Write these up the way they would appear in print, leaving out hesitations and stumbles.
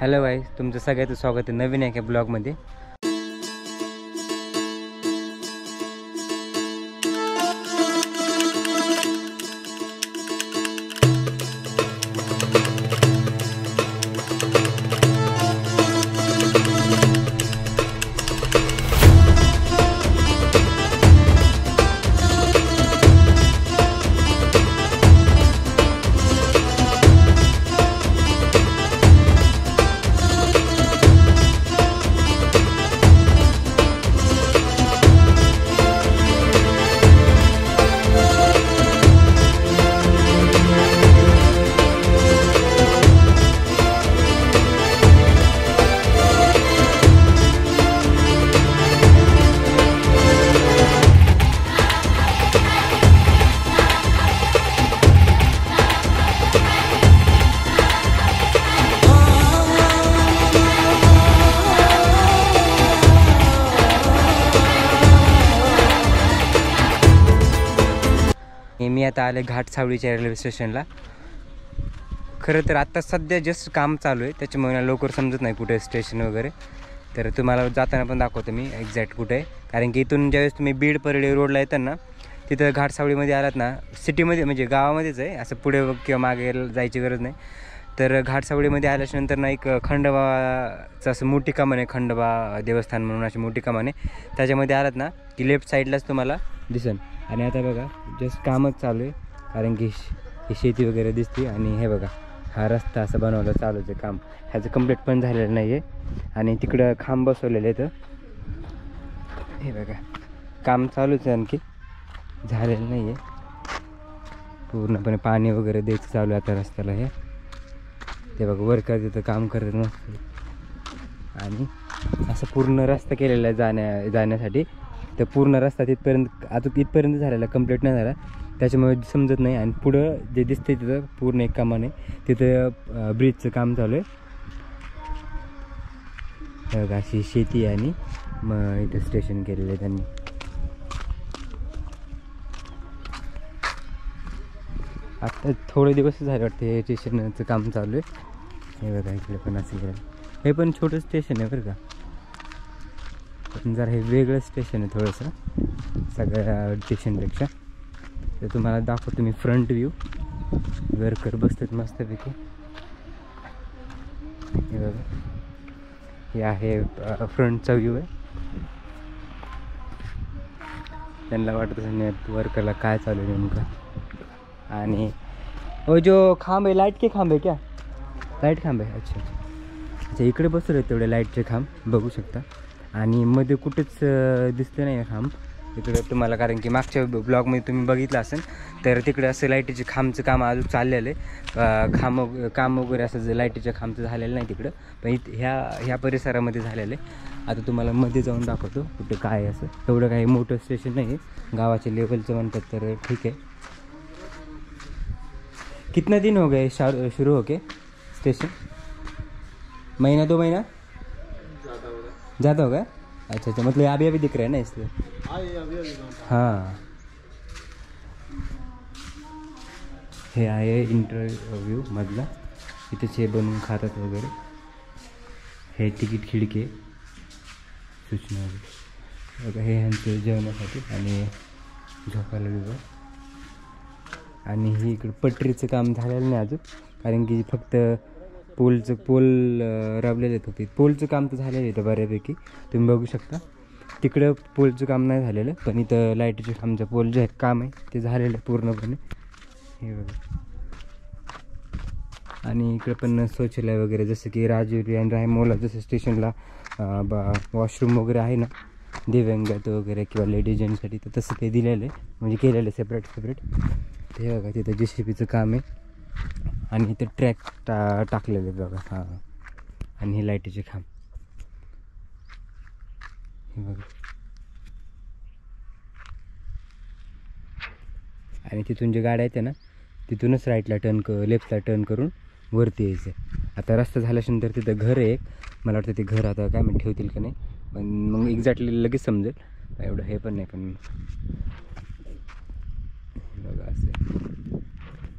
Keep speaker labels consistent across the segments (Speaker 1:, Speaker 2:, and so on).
Speaker 1: Hello guys, तुमचं सगळ्याचं स्वागत आहे नवीन एका ब्लॉगमध्ये. मी आता आले घाटसावळीच्या रेल्वे स्टेशनला. खरं तर आत्ता सध्या जस्ट काम चालू आहे, त्याच्यामुळे मला लवकर समजत नाही कुठे स्टेशन वगैरे. तर तुम्हाला जाताना पण दाखवतो मी एक्झॅक्ट कुठे आहे. कारण की इथून ज्यावेळेस तुम्ही बीड परळी रोडला येताना तिथं घाटसावळीमध्ये आलात ना, सिटीमध्ये म्हणजे गावामध्येच आहे, असं पुढे किंवा मागे जायची गरज नाही. तर घाटसावळीमध्ये आल्याच्यानंतर ना एक खंडोबाचं असं मोठी कमान आहे, खंडोबा देवस्थान म्हणून अशी मोठी कमान आहे. त्याच्यामध्ये आलात ना की लेफ्ट साईडलाच तुम्हाला दिसेल. आणि आता बघा जस्ट कामच चालू आहे, कारण की ही शेती वगैरे दिसते. आणि हे बघा हा रस्ता असं बनवलं चालूच आहे, काम ह्याचं कंप्लीट पण झालेलं नाही आहे. आणि तिकडं खांब बसवलेले आहेत, हे बघा काम चालूच आहे, आणखी झालेलं नाही आहे. पूर्णपणे पाणी वगैरे द्यायचं चालू आहे आता रस्त्याला. हे ते बघा वर्कर तिथं काम करत नसतं. आणि असं पूर्ण रस्ता केलेला आहे जाण्यासाठी. तर पूर्ण रस्ता तिथपर्यंत अजून इथपर्यंत झालेला, कंप्लीट नाही झाला, त्याच्यामुळे समजत नाही. आणि पुढं जे दिसते तिथं पूर्ण एक कामान आहे, तिथं ब्रिजचं काम चालू आहे. बघा अशी शेती आहे आणि मग इथं स्टेशन केलेलं आहे त्यांनी. आता थोडे दिवस झाले वाटते हे स्टेशनचं काम चालू आहे. हे बघा इकडे पण असं केलं, हे पण छोटं स्टेशन आहे बरं का, पण जरा हे वेगळं स्टेशन आहे थोडंसं सगळ्या स्टेशनपेक्षा. तर तुम्हाला दाखवतो मी फ्रंट व्ह्यू. वर्कर बसतात मस्तपैकी. हे बघा हे आहे फ्रंटचा व्ह्यू आहे. त्यांना वाटत नाही वर्करला काय चालू आहे नेमकं. आणि वो जो खांब आहे, लाईट के खांब आहे क्या? लाईट खांब आहे, अच्छा अच्छा अच्छा. इकडे बसले तेवढे लाईटचे खांब बघू शकता. आणि मध्ये कुठेच दिसते नाही खांब इकडे तुम्हाला, कारण की मागच्या ब्लॉगमध्ये तुम्ही बघितलं असेल तर तिकडे असं लाईटीचे खांबचं काम अजून चाललेलं आहे. काम वगैरे असं लाईटीच्या खांबचं झालेलं नाही तिकडं, पण ह्या परिसरामध्ये झालेलं आहे. आता तुम्हाला मध्ये जाऊन दाखवतो कुठं काय आहे. असं एवढं काही मोठं स्टेशन नाही आहे, गावाच्या लेवलचं म्हणतात, तर ठीक आहे. कितना दिन हो गए शुरू हो के स्टेशन? महीना 2 महीना ज़्यादा होगा. अच्छा अच्छा, मतलब अभी अभी दिख रहा है ना इसलिए. हाँ हे आहे इंटरव्ह्यू मधला. इथेच हे बनवून खातात वगैरे. हे तिकीट खिडकी सूचना वगैरे. हे ह्यांचं जेवणासाठी आणि झोपायला विभाग. आणि ही इकडं पटरीचं काम झालेलं नाही अजून, कारण की फक्त पोल राबलेलं आहे. फक्त पोलचं काम तर झालेलं आहे बऱ्यापैकी, तुम्ही बघू शकता. तिकडं पोलचं काम नाही झालेलं, पण इथं लाईटीचे खांबचं पोल जे काम आहे ते झालेलं आहे पूर्णपणे. हे बघा. आणि इकडे पण शौचालय वगैरे, जसं की राजुरी आणि रायमोला जसं स्टेशनला वॉशरूम वगैरे आहे ना दिव्यांगात वगैरे किंवा लेडीज जेंट्ससाठी, तर तसं ते दिलेलं आहे, म्हणजे केलेलं आहे सेपरेट. ते बघा तिथं JCBचं काम आहे. आणि इथं ट्रॅक टाकलेले बघा. हां, आणि हे लाईटीचे खांब हे बघा. आणि तिथून जे गाड्या येते ना तिथूनच लेफ्टला टर्न करून वरती यायचं. आता रस्ता झाल्यानंतर तिथं घर आहे एक, मला वाटतं ते घर आता काय म्हणून ठेवतील का नाही, पण मग एक्झॅक्टली लगेच समजेल. एवढं हे पण नाही, पण बघा असं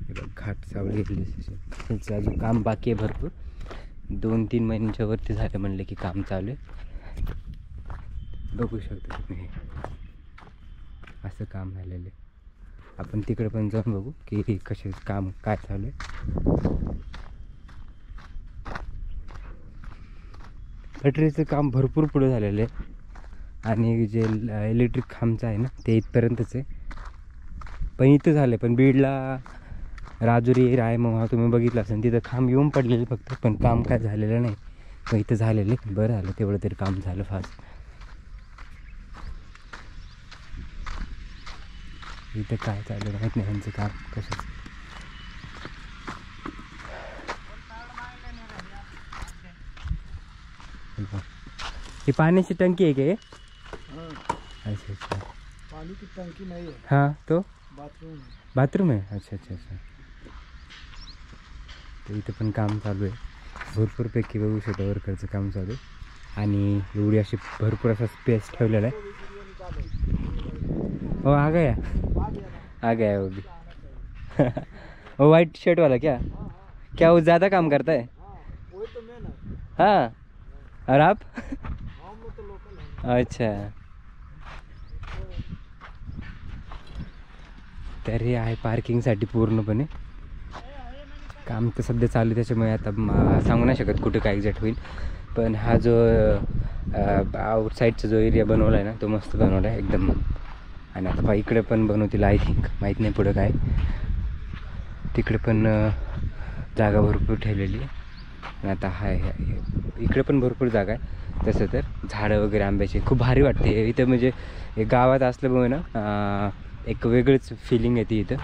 Speaker 1: हे बघ घाटसावळी रेल्वे स्टेशन. त्यांचं अजून काम बाकी आहे भरपूर. 2-3 महिन्यांच्या वरती झालं म्हणलं की काम चालू आहे. बघू शकता तुम्ही हे असं काम झालेलं आहे. आपण तिकडे पण जाऊन बघू की कसे काम काय चालू आहे. गटरीचं काम भरपूर पुढे झालेलं आहे आणि जे इलेक्ट्रिक खांबचं आहे ना ते इथपर्यंतच आहे. पण इथं झालं आहे, पण बीडला राजुरी रायमोहा तुम्ही बघितलं असेल तिथं खांब येऊन पडलेले फक्त, पण काम काय झालेलं नाही. पण इथं झालेलं आहे, बरं झालं तेवढं तरी काम झालं फास्ट. इथं काय चाललं माहीत नाही यांचं काम कसं. ही पाण्याची टंकी आहे का हे? अच्छा अच्छा,
Speaker 2: पानी की टंकी नहीं है,
Speaker 1: हाँ तो
Speaker 2: बाथरूम है.
Speaker 1: बाथरूम आहे. अच्छा अच्छा अच्छा. तर इथं पण काम चालू आहे भरपूरपैकी बघू शकता वर्करचं काम चालू आहे. आणि एवढी अशी भरपूर असा स्पेस ठेवलेला आहे. हो आ गया वो भी. वो वाइट शर्ट वाला क्या क्या वो ज़्यादा काम करता है?
Speaker 2: वही तो मेन है.
Speaker 1: हाँ. और आप?
Speaker 2: हम लोग तो लोकल है.
Speaker 1: अच्छा. तर हे आहे पार्किंगसाठी पूर्णपणे काम तर सध्या चालू आहे, त्याच्यामुळे आता सांगू नाही शकत कुठं काय एक्झॅक्ट होईल. पण हा जो आउटसाईडचा जो एरिया बनवला आहे ना तो मस्त बनवला आहे एकदम. आणि आता इकडे पण बनवतील आय थिंक, माहीत नाही पुढं काय. तिकडे पण जागा भरपूर ठेवलेली आहे. आणि आता इकडे पण भरपूर जागा आहे. तसं तर झाडं वगैरे आंब्याचे खूप भारी वाटते इथं. म्हणजे गावात असल्यामुळे ना एक वेगळीच फिलिंग येते इथं.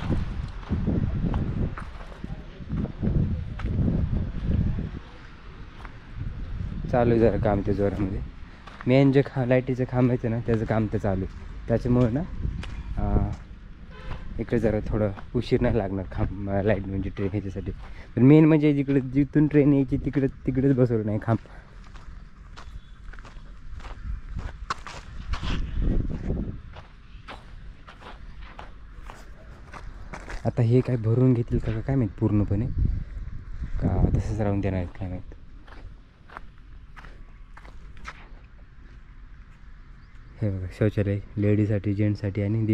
Speaker 1: चालू आहे जरा काम त्या जोरामध्ये. मेन जे लाईटीचं खांब आहे ना त्याचं काम तर चालू आहे, त्याच्यामुळं ना इकडे जरा थोडं उशीर नाही लागणार खांब लाईट म्हणजे ट्रेन ह्याच्यासाठी. पण मेन म्हणजे जिथून ट्रेन यायची तिकडेच बसवलं नाही खांब. आता हे काय भरून घेतील का काय माहीत पूर्णपणे, का तसंच राहून देणार आहेत काय माहीत. हे बघा शौचालय लेडीजसाठी जेंट्ससाठी आणि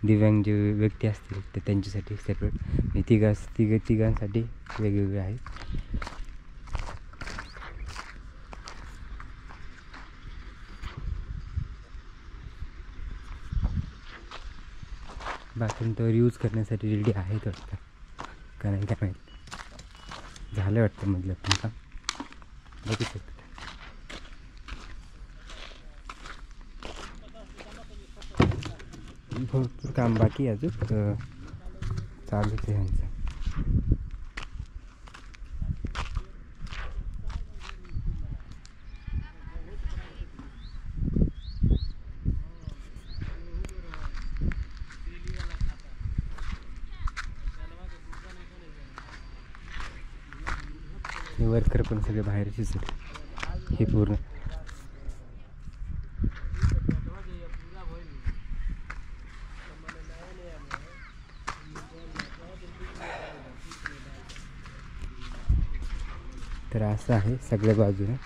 Speaker 1: दिव्यांग जे व्यक्ती असतील ते त्यांच्यासाठी सेपरेट. तिघांसाठी वेगवेगळे आहे. बाथरूम तर यूज करण्यासाठी रेडी आहेत वाटतं का नाही काय माहीत. झालं वाटतं मधलं पण काम बघू शकतो. भरपूर काम बाकी आहे अजून चालूच आहे ह्यांचं. हे वर्कर पण सगळे बाहेरचेच आहेत हे पूर्ण. तर असं आहे सगळ्या बाजूने.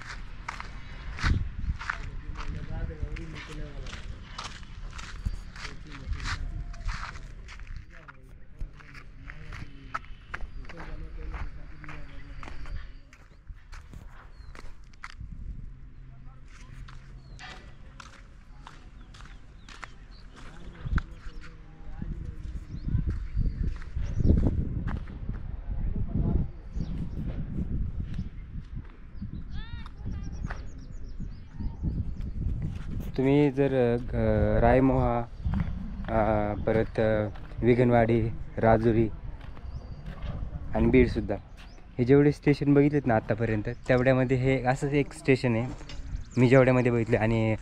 Speaker 1: तुम्ही जर रायमोहा परत विगनवाडी राजुरी आणि बीडसुद्धा हे जेवढे स्टेशन बघितलेत ना आत्तापर्यंत तेवढ्यामध्ये हे असंच एक स्टेशन आहे मी जेवढ्यामध्ये बघितले. आणि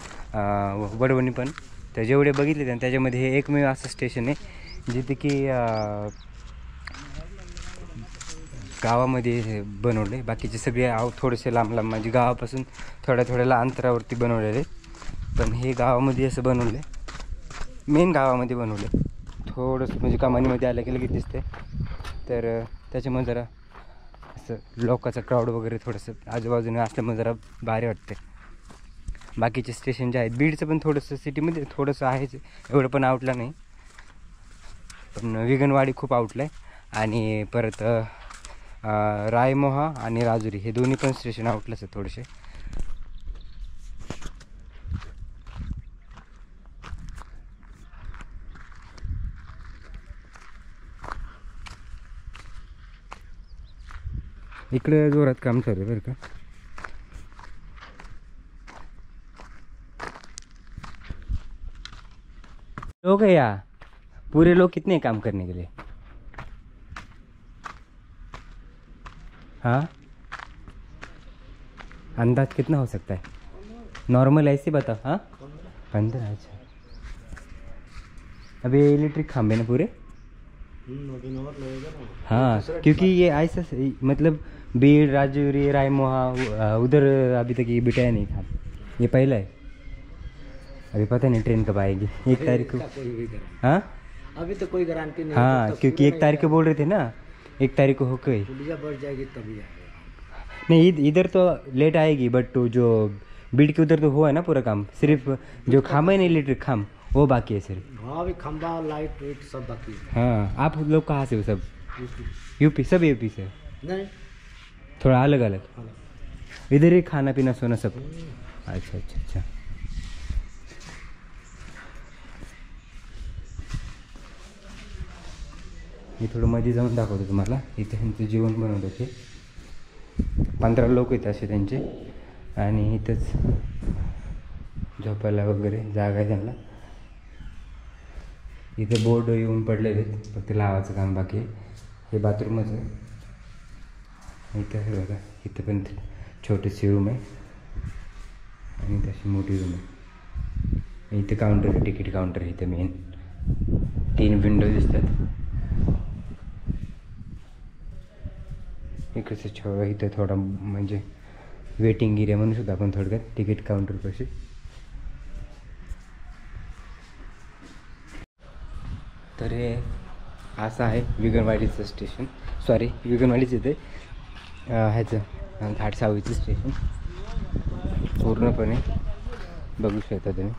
Speaker 1: वडवणी पण तर जेवढे बघितले ना त्याच्यामध्ये हे एकमेव असं स्टेशन आहे जिथे की गावामध्ये बनवले. बाकीचे सगळे थोडेसे लांब म्हणजे गावापासून थोड्या अंतरावरती बनवलेले. पण हे गावामध्ये असं बनवलं मेन गावामध्ये बनवलं थोडंसं म्हणजे कमानीमध्ये आलं की लगेच दिसते. तर त्याच्यामुळे जरा असं लोकांचं क्राऊड वगैरे थोडंसं आजूबाजूने असल्यामुळे जरा भारी वाटते. बाकीचे स्टेशन जे आहेत बीडचं पण थोडंसं सिटीमध्ये थोडंसं आहेच, एवढं पण आउटला नाही. पण विगनवाडी खूप आउटला आहे. आणि परत रायमोहा आणि राजुरी हे दोन्ही पण स्टेशन आउटलाच आहेत थोडेसे. इकडे जोरात काम चालू आहे बरं का. लोग है यहाँ, पूरे लोग कितने हैं काम करने के लिए? हाँ, अंदाज कितना हो सकता है? नॉर्मल ऐसे बताओ. हाँ 15. अच्छा, अभी इलेक्ट्रिक खंभे ना पूरे. हाँ, क्योंकि ये ऐसा मतलब बीड़ राजौरी रायमोहा उधर अभी तक ये बिठाया नहीं था, ये पहला है. अभी पता नहीं ट्रेन कब आएगी. 1 तारीख को. हाँ
Speaker 2: अभी तो कोई गारंटी नहीं.
Speaker 1: हाँ, क्योंकि 1 तारीख को बोल रहे थे ना, 1 तारीख को हो गई.
Speaker 2: पुलिया बढ़ जाएगी तभी आएगा.
Speaker 1: नहीं इधर तो लेट आएगी, बट जो बीड़ के उधर तो हुआ है ना पूरा काम. सिर्फ जो खामा है ना इलेक्ट्रिक खाम वो बाकी है सिर्फ.
Speaker 2: हाँ अभी खंबा लाइट वेट सब बाकी है.
Speaker 1: हाँ, आप लोग कहाँ से हो? सब यूपी. सब यूपी से?
Speaker 2: नहीं
Speaker 1: थोड़ा अलग अलग. इधर ही खाना पीना सोना सब. अच्छा अच्छा अच्छा. मी थोडं मध्ये जाऊन दाखवतो तुम्हाला. इथे ह्यांचं जेवण बनवत होते. 15 लोक आहेत असे त्यांचे. आणि इथंच झोपायला वगैरे जागा आहे त्यांना. इथे बोर्ड येऊन पडलेले आहेत, फक्त लावायचं काम बाकी आहे. हे बाथरूमच आहे. इथं हे बघा, इथं पण छोटीशी रूम आहे आणि तशी मोठी रूम आहे. इथे काउंटर आहे, तिकीट काउंटर आहे इथं मेन. 3 विंडो दिसतात. इकडचं इथं थोडा म्हणजे वेटिंग एरिया म्हणू शकतो आपण थोडक्यात, तिकीट काउंटरपाशी. तर हे असं आहे विगनवाडीचं स्टेशन. सॉरी विगनवाडीच येते ह्याचं घाटसावळीचं स्टेशन. पूर्णपणे बघू शकता तुम्ही.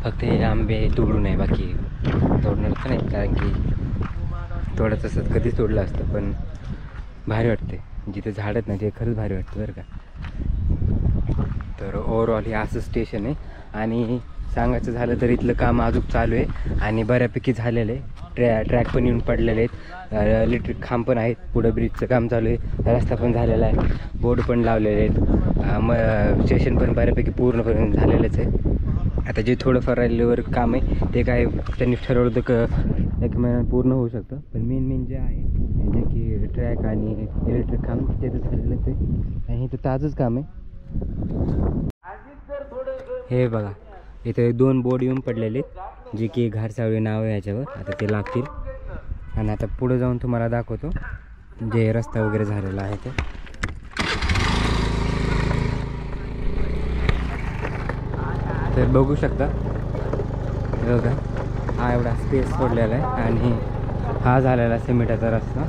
Speaker 1: फक्त हे आंबे तोडू नये, बाकी तोडणार तर नाही, कारण की तोडत असत कधीच तोडलं असतं. पण भारी वाटते जिथे झाडत नाही ते खरंच भारी वाटतं बरं का. तर ओव्हरऑल हे असं स्टेशन आहे. आणि सांगायचं झालं तर इथलं काम अजून चालू आहे आणि बऱ्यापैकी झालेलं आहे. ट्रॅक पण येऊन पडलेले आहेत, इलेक्ट्रिक खांब पण आहेत, पुढं ब्रिजचं काम चालू आहे, रस्ता पण झालेला आहे, बोर्ड पण लावलेले आहेत, स्टेशन पण बऱ्यापैकी पूर्णपणे झालेलंच आहे. आता जे थोडंफार राहिलेवर काम आहे ते काय त्यांनी ठरवलं तर 1 महिन्यात पूर्ण होऊ शकतं. पण मेन जे आहे जे की ट्रॅक आणि इलेक्ट्रिक खांब ते तर झालेलंच आहे आणि इथं ताजंच काम आहे. हे बघा, इथे 2 बोर्ड येऊन पडलेले आहेत, जे की घाटसावळी नाव आहे याच्यावर. आता ते लागतील. आणि आता पुढे जाऊन तुम्हाला दाखवतो जे रस्ता वगैरे झालेला आहे ते. तर बघू शकता बघा, हा एवढा स्पेस सोडलेला आहे आणि हा झालेला सिमेंटाचा रस्ता.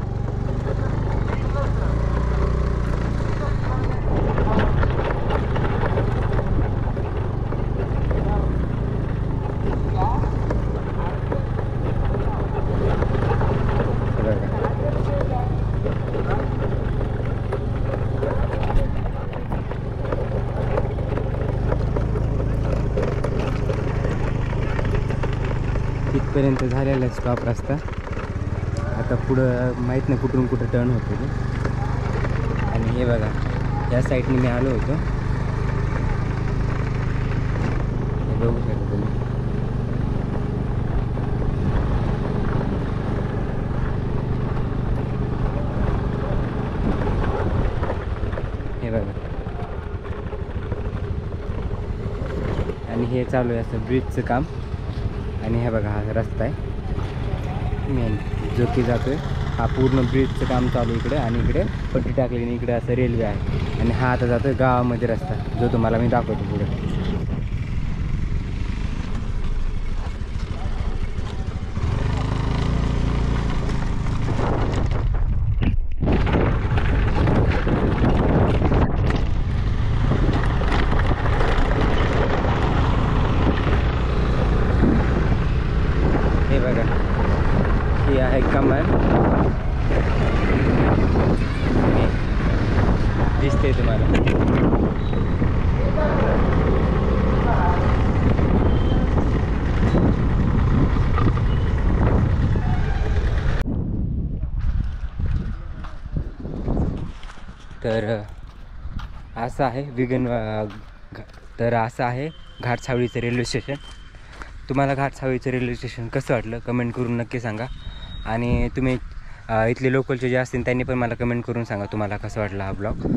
Speaker 1: इथपर्यंत झालेला आहे स्टॉप रस्ता. आता पुढं माहीत नाही कुठून कुठं टर्न होतो ते. आणि हे बघा, या साईडने मी आलो होतो, हे बघू शकता तुम्ही. हे बघा, आणि हे चालू आहे असं ब्रिजचं काम. आणि हे बघा, हा रस्ता आहे मेन जो की जातोय. हा पूर्ण ब्रिजचं काम चालू इकडे आणि इकडे पट्टी टाकलेली, इकडे असं रेल्वे आहे. आणि हा आता जातोय गावामध्ये रस्ता, जो तुम्हाला मी दाखवतो पुढे. ही आहे कमान, दिसते तुम्हाला. तर असं आहे तर असं आहे घाटसावळीचं रेल्वे स्टेशन. तुम्हाला घाटसावळीचं रेल्वे स्टेशन कसं वाटलं कमेंट करून नक्की सांगा. आणि तुम्ही इथले लोकलचे जे असतील त्यांनी पण मला कमेंट करून सांगा तुम्हाला कसं वाटलं हा ब्लॉग.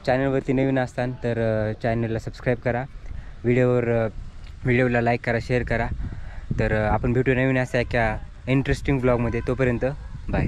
Speaker 1: चॅनलवरती नवीन असताल तर चॅनलला सबस्क्राईब करा, व्हिडिओला लाईक करा, शेअर करा. तर आपण भेटू नवीन अशा एका इंटरेस्टिंग ब्लॉगमध्ये. तोपर्यंत बाय.